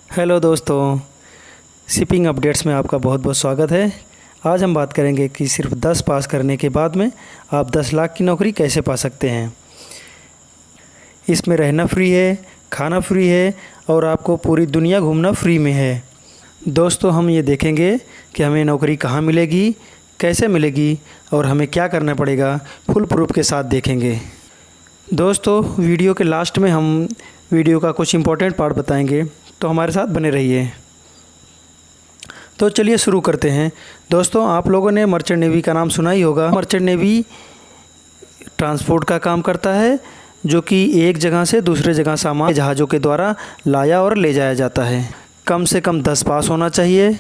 Hello दोस्तों, shipping updates में आपका बहुत बहुत स्वागत है। आज हम बात करेंगे कि सिर्फ 10 पास करने के बाद में आप 10 लाख की नौकरी कैसे पा सकते हैं। इसमें रहना फ्री है, खाना फ्री है और आपको पूरी दुनिया घूमना फ्री में है। दोस्तों, हम ये देखेंगे कि हमें नौकरी कहाँ मिलेगी, कैसे मिलेगी और हमें क्या करना पड़ेगा, फुल प्रूफ के साथ देखेंगे। दोस्तों, वीडियो के लास्ट में हम वीडियो का कुछ इम्पोर्टेंट पार्ट बताएंगे, तो हमारे साथ बने रहिए। तो चलिए शुरू करते हैं। दोस्तों, आप लोगों ने मर्चेंट नेवी का नाम सुना ही होगा। मर्चेंट नेवी ट्रांसपोर्ट का काम करता है, जो कि एक जगह से दूसरे जगह सामान जहाज़ों के द्वारा लाया और ले जाया जाता है। कम से कम 10 पास होना चाहिए,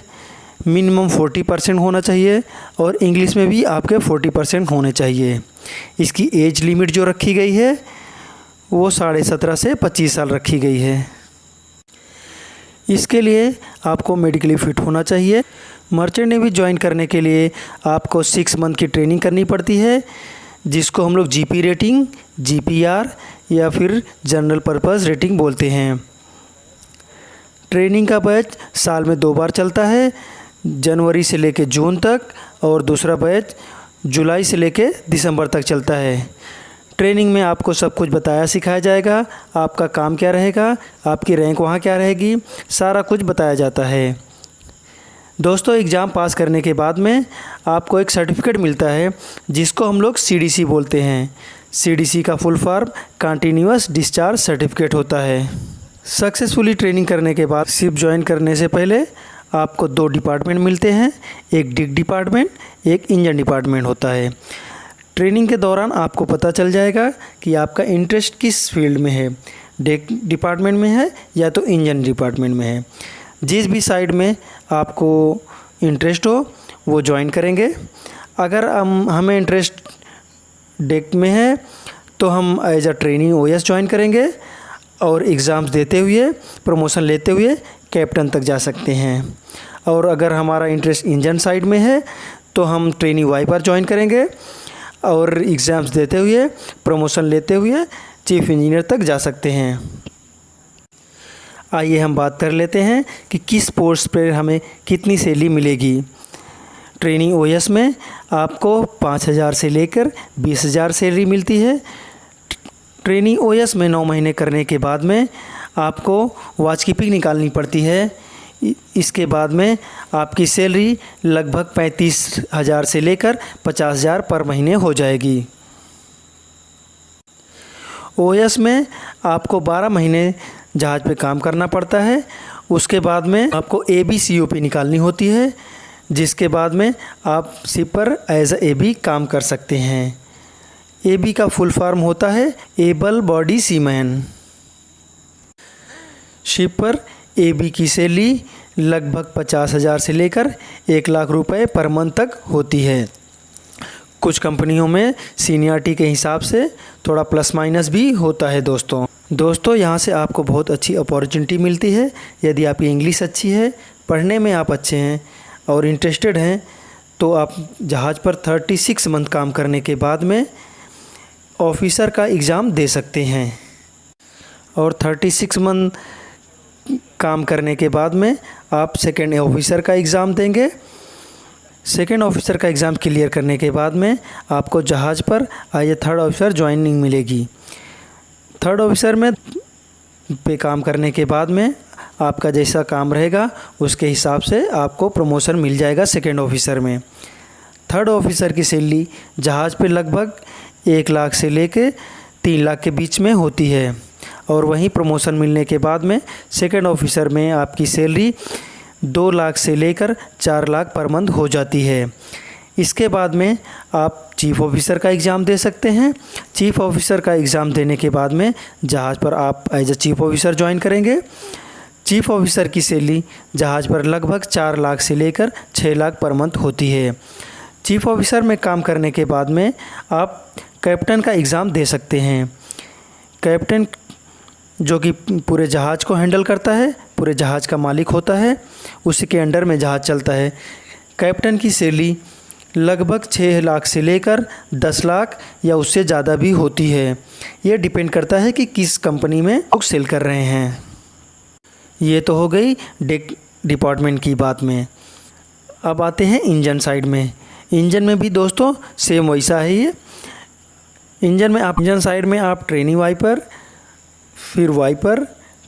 मिनिमम 40% होना चाहिए और इंग्लिश में भी आपके 40% होने चाहिए। इसकी एज लिमिट जो रखी गई है वो 17.5 से 25 साल रखी गई है। इसके लिए आपको मेडिकली फिट होना चाहिए। मर्चेंट नेवी ज्वाइन करने के लिए आपको 6 मंथ की ट्रेनिंग करनी पड़ती है, जिसको हम लोग जीपी रेटिंग, जीपीआर या फिर जनरल पर्पस रेटिंग बोलते हैं। ट्रेनिंग का बैच साल में 2 बार चलता है, जनवरी से लेकर जून तक, और दूसरा बैच जुलाई से लेकर दिसंबर तक चलता है। ट्रेनिंग में आपको सब कुछ बताया सिखाया जाएगा, आपका काम क्या रहेगा, आपकी रैंक वहाँ क्या रहेगी, सारा कुछ बताया जाता है। दोस्तों, एग्ज़ाम पास करने के बाद में आपको एक सर्टिफिकेट मिलता है, जिसको हम लोग सीडीसी बोलते हैं। सीडीसी का full form continuous discharge certificate होता है। सक्सेसफुली ट्रेनिंग करने के बाद शिप ज्वाइन करने से पहले आपको 2 डिपार्टमेंट मिलते हैं, एक डिग डिपार्टमेंट, एक इंजन डिपार्टमेंट होता है। ट्रेनिंग के दौरान आपको पता चल जाएगा कि आपका इंटरेस्ट किस फील्ड में है, डिग डिपार्टमेंट में है या तो इंजन डिपार्टमेंट में है। जिस भी साइड में आपको इंटरेस्ट हो वो ज्वाइन करेंगे। अगर हमें इंटरेस्ट डिग में है तो हम as a training OS join करेंगे और एग्ज़ाम्स देते हुए, प्रमोशन लेते हुए कैप्टन तक जा सकते हैं। और अगर हमारा इंटरेस्ट इंजन साइड में है तो हम ट्रेनिंग वाइपर ज्वाइन करेंगे और एग्ज़ाम्स देते हुए, प्रमोशन लेते हुए चीफ इंजीनियर तक जा सकते हैं। आइए हम बात कर लेते हैं कि किस पोस्ट पर हमें कितनी सैलरी मिलेगी। ट्रेनिंग ओएस में आपको 5,000 से लेकर 20,000 सैलरी मिलती है। ट्रेनिंग ओएस में 9 महीने करने के बाद में आपको वॉच कीपिंग निकालनी पड़ती है। इसके बाद में आपकी सैलरी लगभग 35,000 से लेकर 50,000 पर महीने हो जाएगी। ओएस में आपको 12 महीने जहाज़ पे काम करना पड़ता है। उसके बाद में आपको एबीसीओपी निकालनी होती है, जिसके बाद में आप शिप पर एज ए एबी काम कर सकते हैं। एबी का फुल फॉर्म होता है एबल बॉडी सीमैन। शिप पर एबी की सैलरी लगभग 50,000 से लेकर 1 लाख रुपए पर मंथ तक होती है। कुछ कंपनियों में सीनियरिटी के हिसाब से थोड़ा प्लस माइनस भी होता है। दोस्तों, यहाँ से आपको बहुत अच्छी अपॉर्चुनिटी मिलती है। यदि आपकी इंग्लिश अच्छी है, पढ़ने में आप अच्छे हैं और इंटरेस्टेड हैं, तो आप जहाज़ पर 36 मंथ काम करने के बाद में ऑफिसर का एग्ज़ाम दे सकते हैं। और 36 मंथ काम करने के बाद में आप सेकेंड ऑफिसर का एग्ज़ाम देंगे। सेकेंड ऑफिसर का एग्ज़ाम क्लियर करने के बाद में आपको जहाज़ पर as a 3rd officer joining मिलेगी। 3rd ऑफिसर में पे काम करने के बाद में आपका जैसा काम रहेगा उसके हिसाब से आपको प्रमोशन मिल जाएगा सेकेंड ऑफिसर में। 3rd ऑफिसर की सैलरी जहाज़ पे लगभग 1 लाख से लेकर 3 लाख के बीच में होती है। और वहीं प्रमोशन मिलने के बाद में सेकंड ऑफिसर में आपकी सैलरी 2 लाख से लेकर 4 लाख पर मंथ हो जाती है। इसके बाद में आप चीफ़ ऑफिसर का एग्ज़ाम दे सकते हैं। चीफ़ ऑफिसर का एग्ज़ाम देने के बाद में जहाज़ पर आप as a chief officer join करेंगे। चीफ़ ऑफिसर की सैलरी जहाज़ पर लगभग 4 लाख से लेकर 6 लाख पर मंथ होती है। चीफ़ ऑफिसर में काम करने के बाद में आप कैप्टन का एग्ज़ाम दे सकते हैं। कैप्टन जो कि पूरे जहाज़ को हैंडल करता है, पूरे जहाज़ का मालिक होता है, उसी के अंडर में जहाज़ चलता है। कैप्टन की सैलरी लगभग 6 लाख से लेकर 10 लाख या उससे ज़्यादा भी होती है। ये डिपेंड करता है कि किस कंपनी में लोग सेल कर रहे हैं। ये तो हो गई डिपार्टमेंट की बात में। अब आते हैं इंजन साइड में। इंजन में भी दोस्तों सेम वैसा है ये। इंजन साइड में आप ट्रेनिंग वाइपर,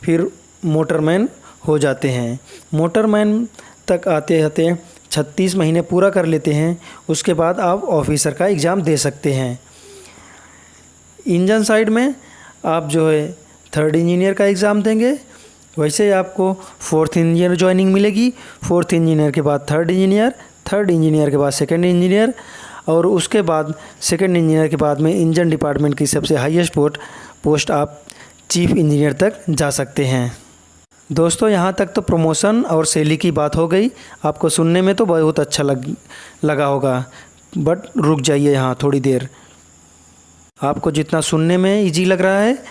फिर मोटरमैन हो जाते हैं। मोटरमैन तक आते आते 36 महीने पूरा कर लेते हैं, उसके बाद आप ऑफिसर का एग्ज़ाम दे सकते हैं। इंजन साइड में आप जो है 3rd इंजीनियर का एग्ज़ाम देंगे। वैसे ही आपको 4th इंजीनियर ज्वाइनिंग मिलेगी। 4th इंजीनियर के बाद 3rd इंजीनियर, 3rd इंजीनियर के बाद 2nd इंजीनियर, और उसके बाद 2nd इंजीनियर के बाद में इंजन डिपार्टमेंट की सबसे हाईएस्ट पोस्ट आप चीफ इंजीनियर तक जा सकते हैं। दोस्तों यहाँ तक तो प्रमोशन और सैलरी की बात हो गई। आपको सुनने में तो बहुत अच्छा लगा होगा, बट रुक जाइए यहाँ थोड़ी देर। आपको जितना सुनने में इजी लग रहा है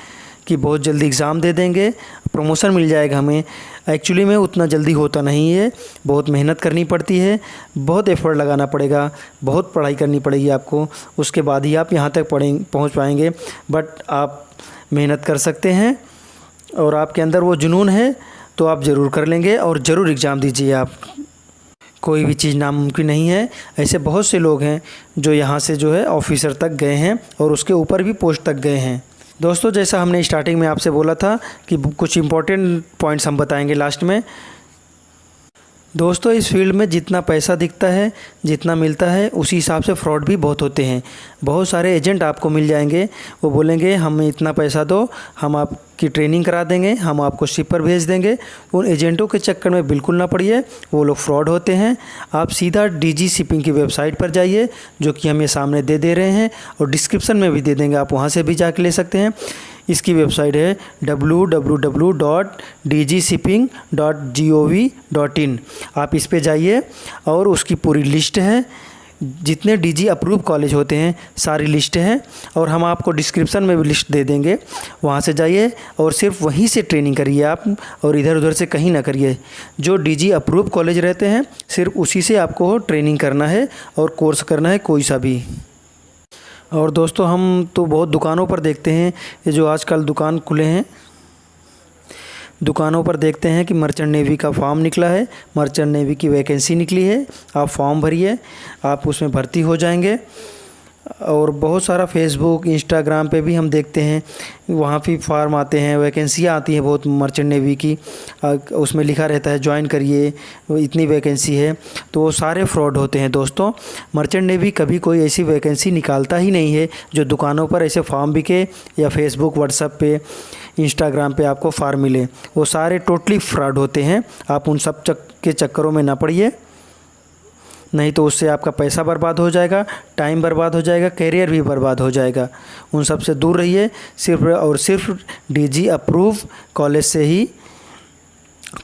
कि बहुत जल्दी एग्ज़ाम दे देंगे, प्रमोशन मिल जाएगा हमें, एक्चुअली में उतना जल्दी होता नहीं है। बहुत मेहनत करनी पड़ती है, बहुत एफ़र्ट लगाना पड़ेगा, बहुत पढ़ाई करनी पड़ेगी आपको, उसके बाद ही आप यहाँ तक पहुँच पाएंगे। बट आप मेहनत कर सकते हैं और आपके अंदर वो जुनून है तो आप ज़रूर कर लेंगे और ज़रूर एग्ज़ाम दीजिए आप। कोई भी चीज़ नामुमकिन नहीं है। ऐसे बहुत से लोग हैं जो यहाँ से जो है ऑफिसर तक गए हैं और उसके ऊपर भी पोस्ट तक गए हैं। दोस्तों जैसा हमने स्टार्टिंग में आपसे बोला था कि कुछ इम्पोर्टेंट पॉइंट्स हम बताएंगे लास्ट में। दोस्तों इस फील्ड में जितना पैसा दिखता है, जितना मिलता है, उसी हिसाब से फ्रॉड भी बहुत होते हैं। बहुत सारे एजेंट आपको मिल जाएंगे, वो बोलेंगे हमें इतना पैसा दो, हम आपकी ट्रेनिंग करा देंगे, हम आपको शिप पर भेज देंगे। उन एजेंटों के चक्कर में बिल्कुल ना पड़िए, वो लोग फ्रॉड होते हैं। आप सीधा DG शिपिंग की वेबसाइट पर जाइए, जो कि हम ये सामने दे रहे हैं और डिस्क्रिप्शन में भी दे देंगे, आप वहाँ से भी जाके ले सकते हैं। इसकी वेबसाइट है www.dgshipping.gov.in। आप इस पे जाइए और उसकी पूरी लिस्ट है, जितने DG अप्रूव कॉलेज होते हैं सारी लिस्ट है, और हम आपको डिस्क्रिप्शन में भी लिस्ट दे देंगे। वहाँ से जाइए और सिर्फ वहीं से ट्रेनिंग करिए आप, और इधर उधर से कहीं ना करिए। जो DG अप्रूव कॉलेज रहते हैं सिर्फ उसी से आपको ट्रेनिंग करना है और कोर्स करना है कोई सा भी। और दोस्तों हम तो बहुत दुकानों पर देखते हैं, ये जो आजकल दुकान खुले हैं, दुकानों पर देखते हैं कि मर्चेंट नेवी का फॉर्म निकला है, मर्चेंट नेवी की वैकेंसी निकली है, आप फॉर्म भरिए, आप उसमें भर्ती हो जाएंगे। और बहुत सारा फेसबुक, इंस्टाग्राम पे भी हम देखते हैं, वहाँ भी फॉर्म आते हैं, वैकेंसियाँ आती हैं बहुत मर्चेंट नेवी की, उसमें लिखा रहता है ज्वाइन करिए, इतनी वैकेंसी है। तो वो सारे फ्रॉड होते हैं दोस्तों। मर्चेंट नेवी कभी कोई ऐसी वैकेंसी निकालता ही नहीं है जो दुकानों पर ऐसे फॉर्म बिके या फेसबुक, व्हाट्सएप पे, इंस्टाग्राम पे आपको फॉर्म मिले। वो सारे टोटली फ्रॉड होते हैं। आप उन सब के चक्करों में ना पड़िए, नहीं तो उससे आपका पैसा बर्बाद हो जाएगा, टाइम बर्बाद हो जाएगा, करियर भी बर्बाद हो जाएगा। उन सब से दूर रहिए, सिर्फ और सिर्फ DG अप्रूव कॉलेज से ही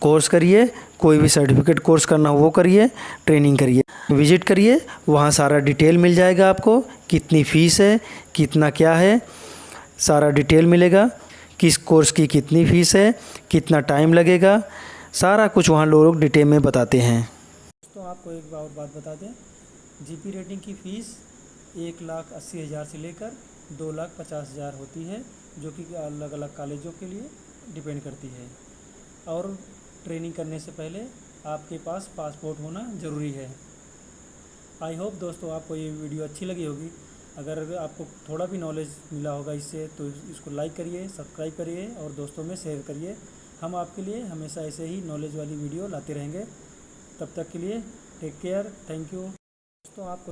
कोर्स करिए। कोई भी सर्टिफिकेट कोर्स करना हो वो करिए, ट्रेनिंग करिए, विजिट करिए, वहाँ सारा डिटेल मिल जाएगा आपको, कितनी फ़ीस है, कितना क्या है, सारा डिटेल मिलेगा, किस कोर्स की कितनी फ़ीस है, कितना टाइम लगेगा, सारा कुछ वहाँ लोग डिटेल में बताते हैं। तो आपको एक और बात बता दें, GP रेटिंग की फ़ीस 1,80,000 से लेकर 2,50,000 होती है, जो कि अलग अलग कॉलेजों के लिए डिपेंड करती है। और ट्रेनिंग करने से पहले आपके पास पासपोर्ट होना ज़रूरी है। आई होप दोस्तों आपको ये वीडियो अच्छी लगी होगी। अगर आपको थोड़ा भी नॉलेज मिला होगा इससे, तो इसको लाइक करिए, सब्सक्राइब करिए और दोस्तों में शेयर करिए। हम आपके लिए हमेशा ऐसे ही नॉलेज वाली वीडियो लाते रहेंगे। तब तक के लिए टेक केयर, थैंक यू। दोस्तों आपको